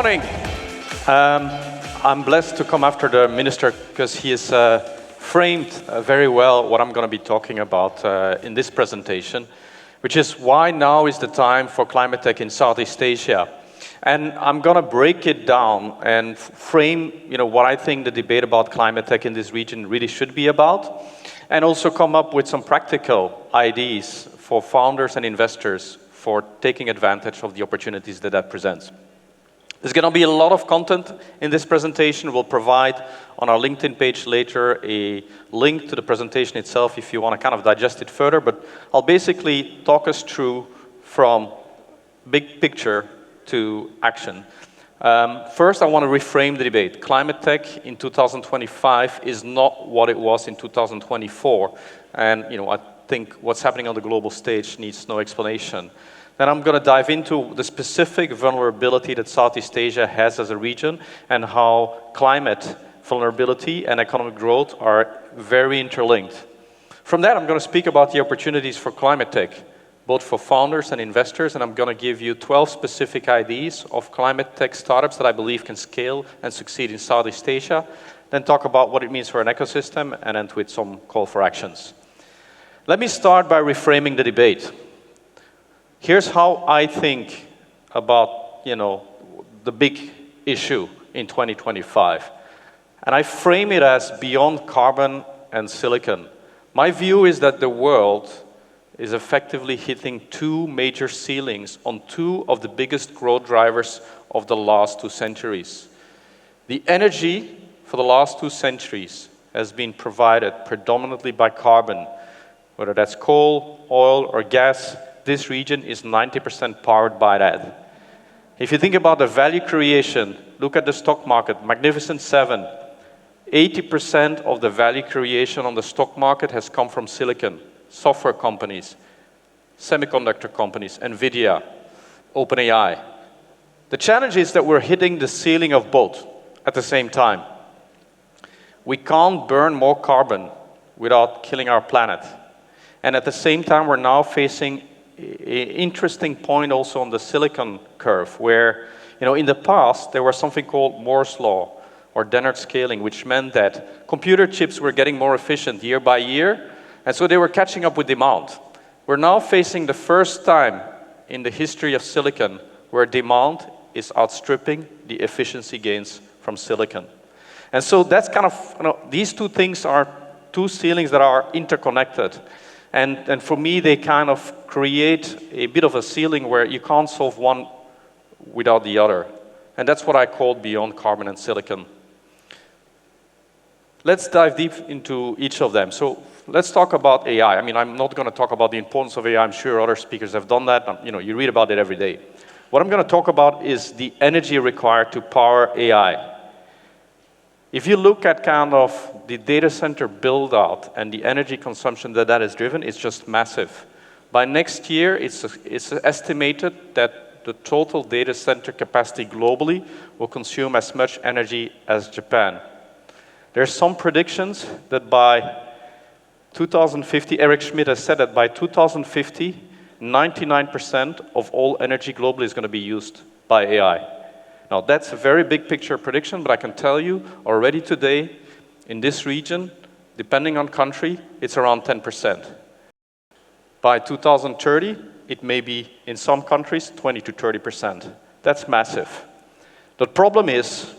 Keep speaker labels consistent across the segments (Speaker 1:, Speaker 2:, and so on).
Speaker 1: morning. I'm blessed to come after the minister because he has framed very well what I'm going to be talking about in this presentation, which is why now is the time for Climatetech in Southeast Asia. And I'm going to break it down and frame, what I think the debate about Climatetech in this region really should be about, and also come up with some practical ideas for founders and investors for taking advantage of the opportunities that presents. There's going to be a lot of content in this presentation. We'll provide on our LinkedIn page later a link to the presentation itself if you want to kind of digest it further, but I'll basically talk us through from big picture to action. First, I want to reframe the debate. Climatetech in 2025 is not what it was in 2024, and I think what's happening on the global stage needs no explanation. Then I'm going to dive into the specific vulnerability that Southeast Asia has as a region and how climate vulnerability and economic growth are very interlinked. From that, I'm going to speak about the opportunities for Climatetech, both for founders and investors, and I'm going to give you 12 specific ideas of Climatetech startups that I believe can scale and succeed in Southeast Asia, then talk about what it means for an ecosystem, and end with some call for actions. Let me start by reframing the debate. Here's how I think about, the big issue in 2025. And I frame it as beyond carbon and silicon. My view is that the world is effectively hitting two major ceilings on two of the biggest growth drivers of the last 2 centuries. The energy for the last 2 centuries has been provided predominantly by carbon, whether that's coal, oil, or gas. This region is 90% powered by that. If you think about the value creation, look at the stock market, Magnificent Seven. 80% of the value creation on the stock market has come from silicon, software companies, semiconductor companies, NVIDIA, OpenAI. The challenge is that we're hitting the ceiling of both at the same time. We can't burn more carbon without killing our planet. And at the same time, we're now facing an interesting point also on the silicon curve, where, in the past, there was something called Moore's Law, or Dennard scaling, which meant that computer chips were getting more efficient year by year, and so they were catching up with demand. We're now facing the first time in the history of silicon where demand is outstripping the efficiency gains from silicon. And so that's kind of, these two things are two ceilings that are interconnected. And for me, they kind of create a bit of a ceiling where you can't solve one without the other. And that's what I call beyond carbon and silicon. Let's dive deep into each of them. So let's talk about AI. I'm not going to talk about the importance of AI. I'm sure other speakers have done that. You read about it every day. What I'm going to talk about is the energy required to power AI. If you look at kind of the data center build-out and the energy consumption that has driven, it's just massive. By next year, it's estimated that the total data center capacity globally will consume as much energy as Japan. There's some predictions that by 2050, Eric Schmidt has said that by 2050, 99% of all energy globally is going to be used by AI. Now, that's a very big picture prediction, but I can tell you already today, in this region, depending on country, it's around 10%. By 2030, it may be, in some countries, 20 to 30%. That's massive. The problem is,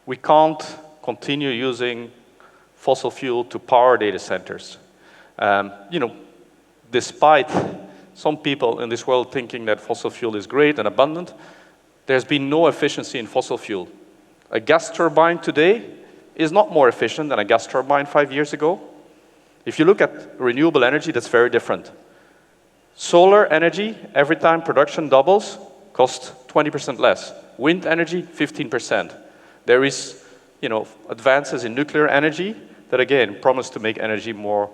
Speaker 1: we can't continue using fossil fuel to power data centers. Despite some people in this world thinking that fossil fuel is great and abundant, there's been no efficiency in fossil fuel. A gas turbine today is not more efficient than a gas turbine 5 years ago. If you look at renewable energy, that's very different. Solar energy, every time production doubles, costs 20% less. Wind energy, 15%. There is, advances in nuclear energy that, again, promise to make energy more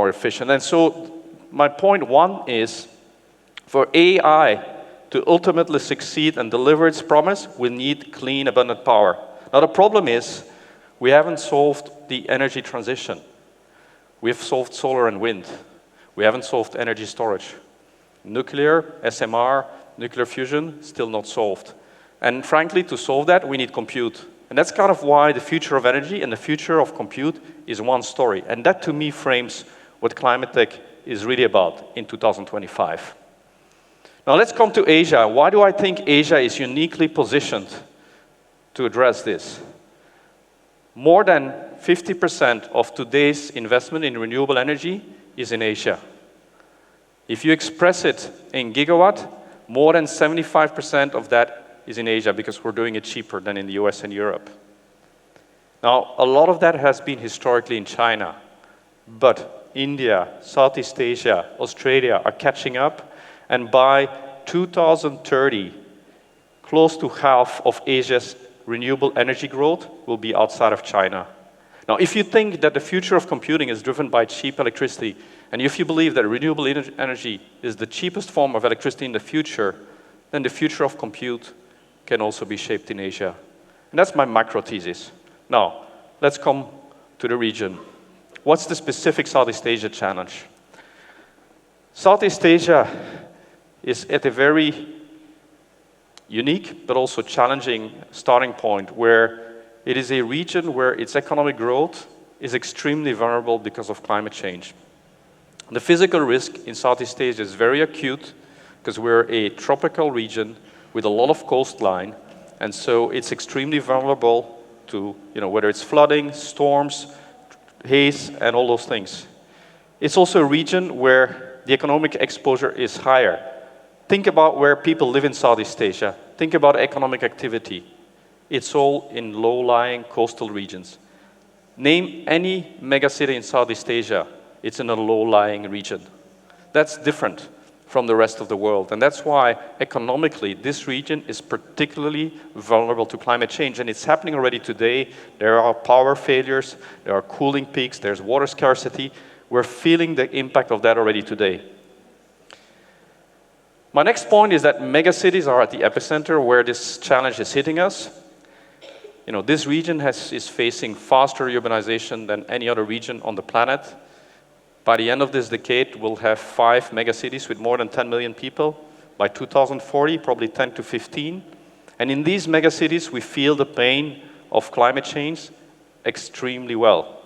Speaker 1: efficient. And so my point one is, for AI to ultimately succeed and deliver its promise, we need clean, abundant power. Now, the problem is, we haven't solved the energy transition. We've solved solar and wind. We haven't solved energy storage. Nuclear, SMR, nuclear fusion, still not solved. And frankly, to solve that, we need compute. And that's kind of why the future of energy and the future of compute is one story. And that, to me, frames what Climatetech is really about in 2025. Now, let's come to Asia. Why do I think Asia is uniquely positioned to address this? More than 50% of today's investment in renewable energy is in Asia. If you express it in gigawatt, more than 75% of that is in Asia because we're doing it cheaper than in the US and Europe. Now, a lot of that has been historically in China, but India, Southeast Asia, Australia are catching up, and by 2030, close to half of Asia's renewable energy growth will be outside of China. Now, if you think that the future of computing is driven by cheap electricity, and if you believe that renewable energy is the cheapest form of electricity in the future, then the future of compute can also be shaped in Asia. And that's my macro thesis. Now, let's come to the region. What's the specific Southeast Asia challenge? Southeast Asia is at a very unique but also challenging starting point where it is a region where its economic growth is extremely vulnerable because of climate change. The physical risk in Southeast Asia is very acute because we're a tropical region with a lot of coastline, and so it's extremely vulnerable to, whether it's flooding, storms, haze, and all those things. It's also a region where the economic exposure is higher. Think about where people live in Southeast Asia. Think about economic activity. It's all in low-lying coastal regions. Name any megacity in Southeast Asia, it's in a low-lying region. That's different from the rest of the world. And that's why, economically, this region is particularly vulnerable to climate change. And it's happening already today. There are power failures, there are cooling peaks, there's water scarcity. We're feeling the impact of that already today. My next point is that megacities are at the epicenter where this challenge is hitting us. This region is facing faster urbanization than any other region on the planet. By the end of this decade, we'll have 5 megacities with more than 10 million people. By 2040, probably 10 to 15. And in these megacities, we feel the pain of climate change extremely well.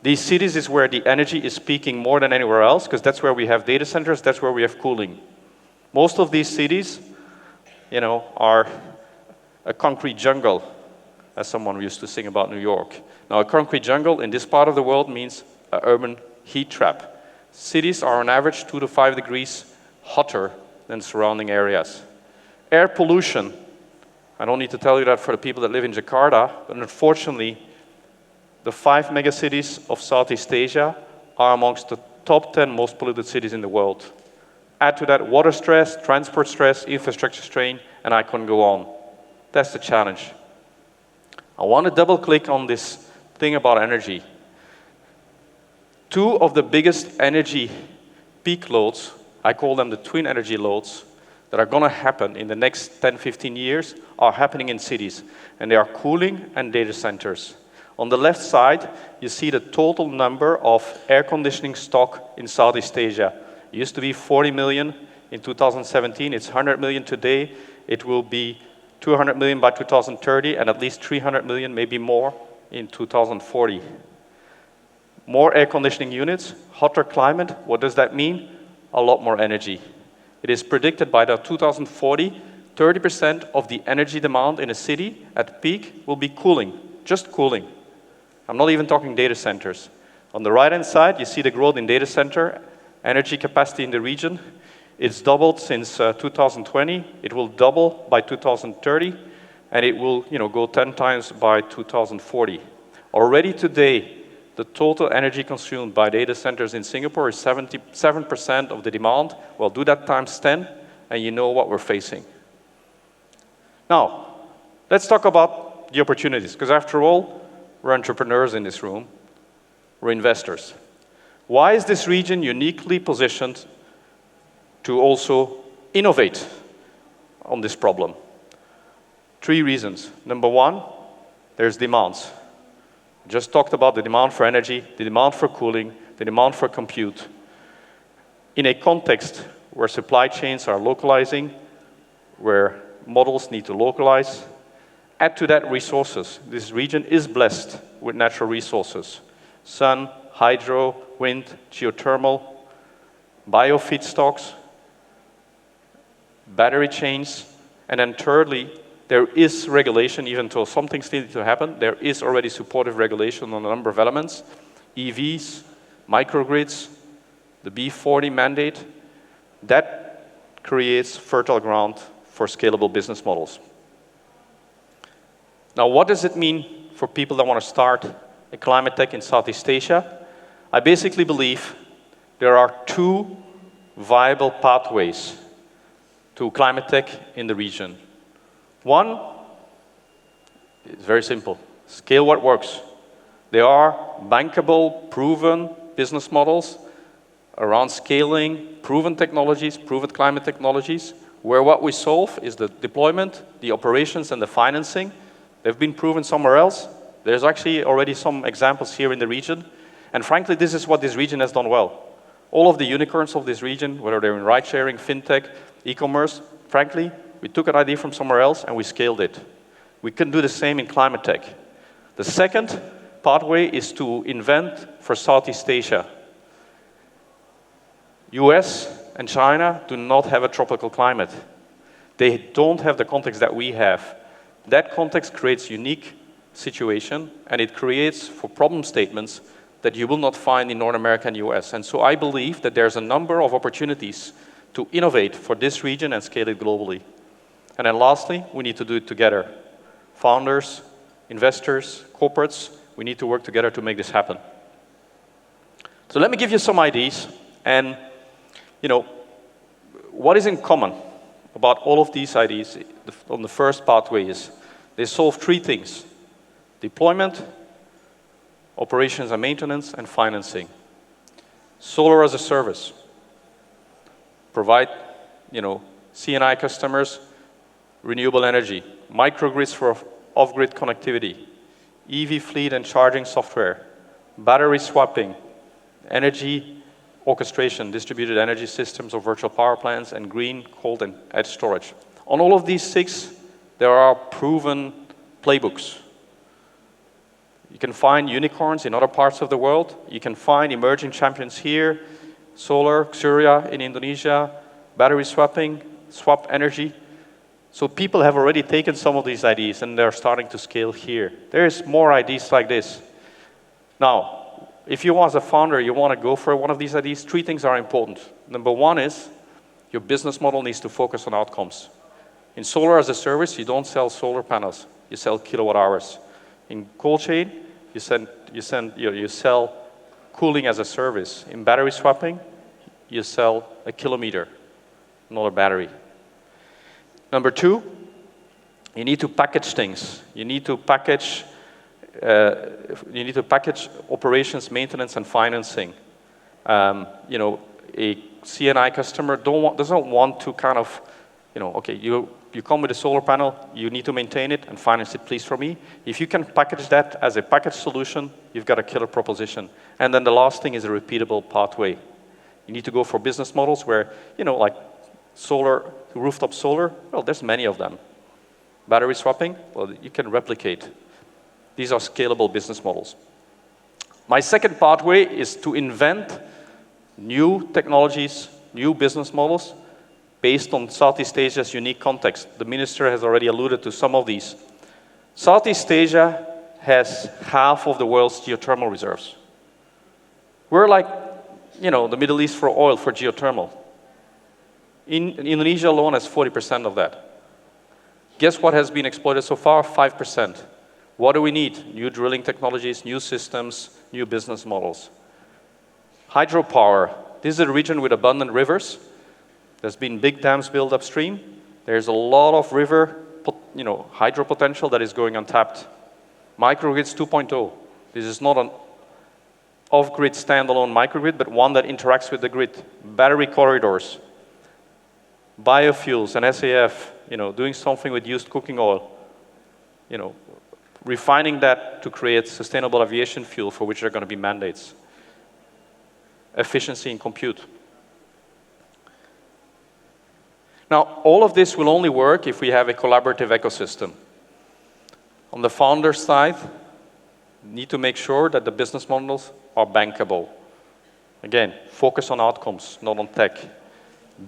Speaker 1: These cities is where the energy is peaking more than anywhere else, because that's where we have data centers, that's where we have cooling. Most of these cities, are a concrete jungle, as someone used to sing about New York. Now, a concrete jungle in this part of the world means an urban heat trap. Cities are on average 2 to 5 degrees hotter than surrounding areas. Air pollution, I don't need to tell you that for the people that live in Jakarta, but unfortunately, the 5 megacities of Southeast Asia are amongst the top 10 most polluted cities in the world. Add to that water stress, transport stress, infrastructure strain, and I can go on. That's the challenge. I want to double click on this thing about energy. 2 of the biggest energy peak loads, I call them the twin energy loads, that are going to happen in the next 10, 15 years are happening in cities. And they are cooling and data centers. On the left side, you see the total number of air conditioning stock in Southeast Asia. It used to be 40 million in 2017. It's 100 million today. It will be 200 million by 2030 and at least 300 million, maybe more, in 2040. More air conditioning units, hotter climate. What does that mean? A lot more energy. It is predicted by 2040, 30% of the energy demand in a city at peak will be cooling, just cooling. I'm not even talking data centers. On the right-hand side, you see the growth in data center energy capacity in the region. It's doubled since 2020. It will double by 2030, and it will go 10 times by 2040. Already today, the total energy consumed by data centers in Singapore is 77% of the demand. Well, do that times 10, and you know what we're facing. Now, let's talk about the opportunities, because after all, we're entrepreneurs in this room. We're investors. Why is this region uniquely positioned to also innovate on this problem? 3 reasons. Number 1, there's demands. Just talked about the demand for energy, the demand for cooling, the demand for compute. In a context where supply chains are localizing, where models need to localize. Add to that resources. This region is blessed with natural resources. Sun, hydro, wind, geothermal, biofeedstocks, battery chains, and then thirdly, there is regulation, even though some things need to happen, there is already supportive regulation on a number of elements. EVs, microgrids, the B40 mandate, that creates fertile ground for scalable business models. Now, what does it mean for people that want to start a Climatetech in Southeast Asia? I basically believe there are two viable pathways to Climatetech in the region. One is very simple. Scale what works. There are bankable, proven business models around scaling proven technologies, proven climate technologies, where what we solve is the deployment, the operations, and the financing. They've been proven somewhere else. There's actually already some examples here in the region. And frankly, this is what this region has done well. All of the unicorns of this region, whether they're in ride-sharing, fintech, e-commerce, frankly, we took an idea from somewhere else and we scaled it. We can do the same in Climatetech. The second pathway is to invent for Southeast Asia. US and China do not have a tropical climate. They don't have the context that we have. That context creates unique situation, and it creates for problem statements that you will not find in North America and US. And so I believe that there's a number of opportunities to innovate for this region and scale it globally. And then lastly, we need to do it together. Founders, investors, corporates, we need to work together to make this happen. So let me give you some ideas. And what is in common about all of these ideas on the first pathway is they solve three things: deployment, operations and maintenance, and financing. Solar as a service. Provide, C&I customers renewable energy, microgrids for off-grid connectivity, EV fleet and charging software, battery swapping, energy orchestration, distributed energy systems or virtual power plants, and green, cold, and edge storage. On all of these six, there are proven playbooks. You can find unicorns in other parts of the world. You can find emerging champions here, solar, Surya in Indonesia, battery swapping, swap energy. So people have already taken some of these ideas and they're starting to scale here. There's more ideas like this. Now, if you as a founder, you want to go for one of these ideas, three things are important. Number one is your business model needs to focus on outcomes. In solar as a service, you don't sell solar panels, you sell kilowatt hours. In cold chain, you sell cooling as a service. In battery swapping, you sell a kilometer, not a battery. Number two, you need to package things. You need to package operations, maintenance, and financing. A C&I customer doesn't want to kind of, okay, you come with a solar panel, you need to maintain it and finance it, please, for me. If you can package that as a package solution, you've got a killer proposition. And then the last thing is a repeatable pathway. You need to go for business models where, like solar, rooftop solar, well, there's many of them. Battery swapping, well, you can replicate. These are scalable business models. My second pathway is to invent new technologies, new business models based on Southeast Asia's unique context. The minister has already alluded to some of these. Southeast Asia has half of the world's geothermal reserves. We're like, the Middle East for oil, for geothermal. Indonesia alone has 40% of that. Guess what has been exploited so far? 5%. What do we need? New drilling technologies, new systems, new business models. Hydropower. This is a region with abundant rivers. There's been big dams built upstream. There's a lot of river, hydro potential that is going untapped. Microgrids 2.0. This is not an off-grid standalone microgrid, but one that interacts with the grid. Battery corridors. Biofuels and SAF, doing something with used cooking oil, refining that to create sustainable aviation fuel for which there are going to be mandates. Efficiency in compute. Now, all of this will only work if we have a collaborative ecosystem. On the founder side, we need to make sure that the business models are bankable. Again, focus on outcomes, not on tech.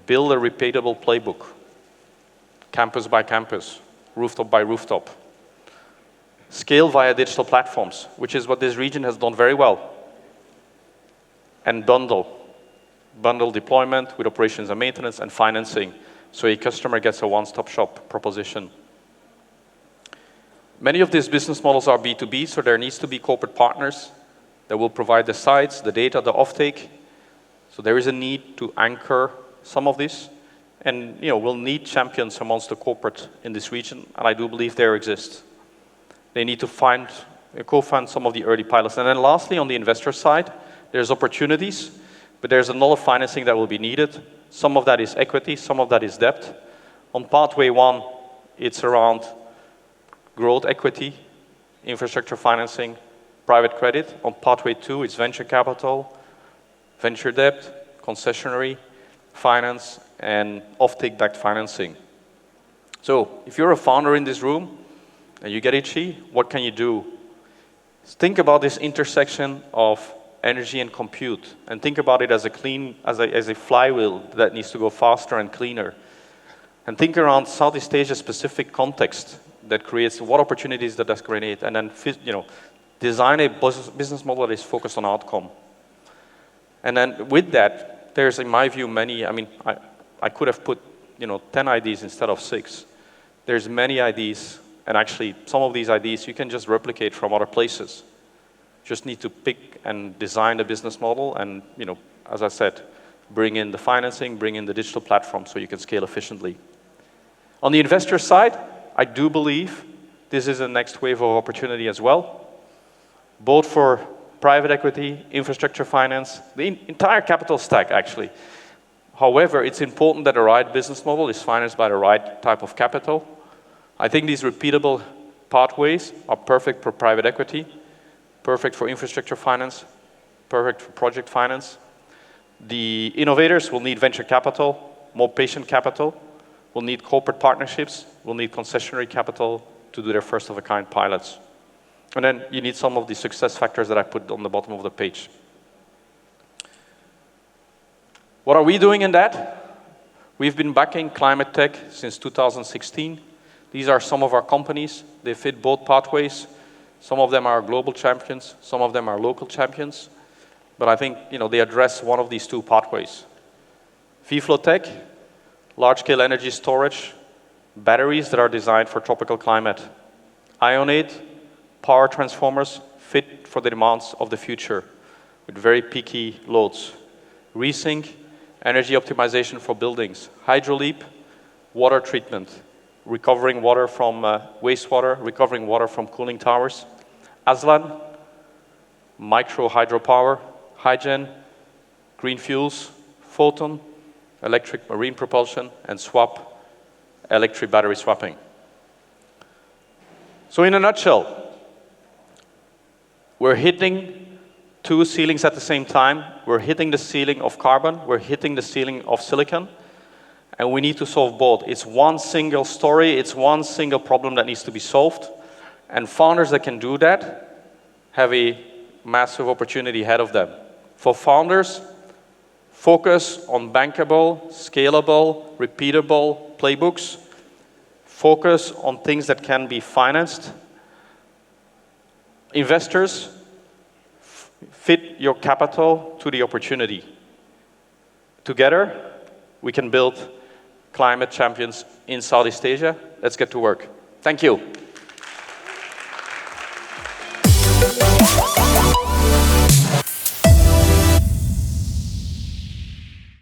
Speaker 1: Build a repeatable playbook, campus by campus, rooftop by rooftop. Scale via digital platforms, which is what this region has done very well. And bundle deployment with operations and maintenance and financing, so a customer gets a one-stop shop proposition. Many of these business models are B2B, so there needs to be corporate partners that will provide the sites, the data, the offtake. So there is a need to anchor some of this. And we'll need champions amongst the corporate in this region, and I do believe there exists. They need to co-fund some of the early pilots. And then lastly, on the investor side, there's opportunities, but there's a lot of financing that will be needed. Some of that is equity, some of that is debt. On pathway 1, it's around growth equity, infrastructure financing, private credit. On pathway 2, it's venture capital, venture debt, concessionary finance, and offtake-backed financing. So if you're a founder in this room and you get itchy, what can you do? Think about this intersection of energy and compute, and think about it as a flywheel that needs to go faster and cleaner. And think around Southeast Asia specific context that creates what opportunities that create, and then design a business model that is focused on outcome. And then with that, there's, in my view, many. I could have put 10 ideas instead of 6. There's many ideas, and actually some of these ideas you can just replicate from other places. Just need to pick and design the business model, and as I said, bring in the financing, bring in the digital platform so you can scale efficiently. On the investor side, I do believe this is the next wave of opportunity as well, both for private equity, infrastructure finance, the entire capital stack actually. However, it's important that the right business model is financed by the right type of capital. I think these repeatable pathways are perfect for private equity, perfect for infrastructure finance, perfect for project finance. The innovators will need venture capital, more patient capital, will need corporate partnerships, will need concessionary capital to do their first-of-a-kind pilots. And then you need some of the success factors that I put on the bottom of the page. What are we doing in that? We've been backing Climatetech since 2016. These are some of our companies. They fit both pathways. Some of them are global champions, some of them are local champions. But I think they address one of these two pathways. VFlowTech, large-scale energy storage, batteries that are designed for tropical climate. Ionate, power transformers fit for the demands of the future with very peaky loads. Resync, energy optimization for buildings. Hydroleap, water treatment, recovering water from wastewater, recovering water from cooling towers. Aslan, micro hydropower. Hygen, green fuels. Photon, electric marine propulsion. And Swap, electric battery swapping. So in a nutshell, we're hitting two ceilings at the same time. We're hitting the ceiling of carbon, we're hitting the ceiling of silicon, and we need to solve both. It's one single story, it's one single problem that needs to be solved, and founders that can do that have a massive opportunity ahead of them. For founders, focus on bankable, scalable, repeatable playbooks. Focus on things that can be financed. Investors, fit your capital to the opportunity. Together, we can build climate champions in Southeast Asia. Let's get to work. Thank you.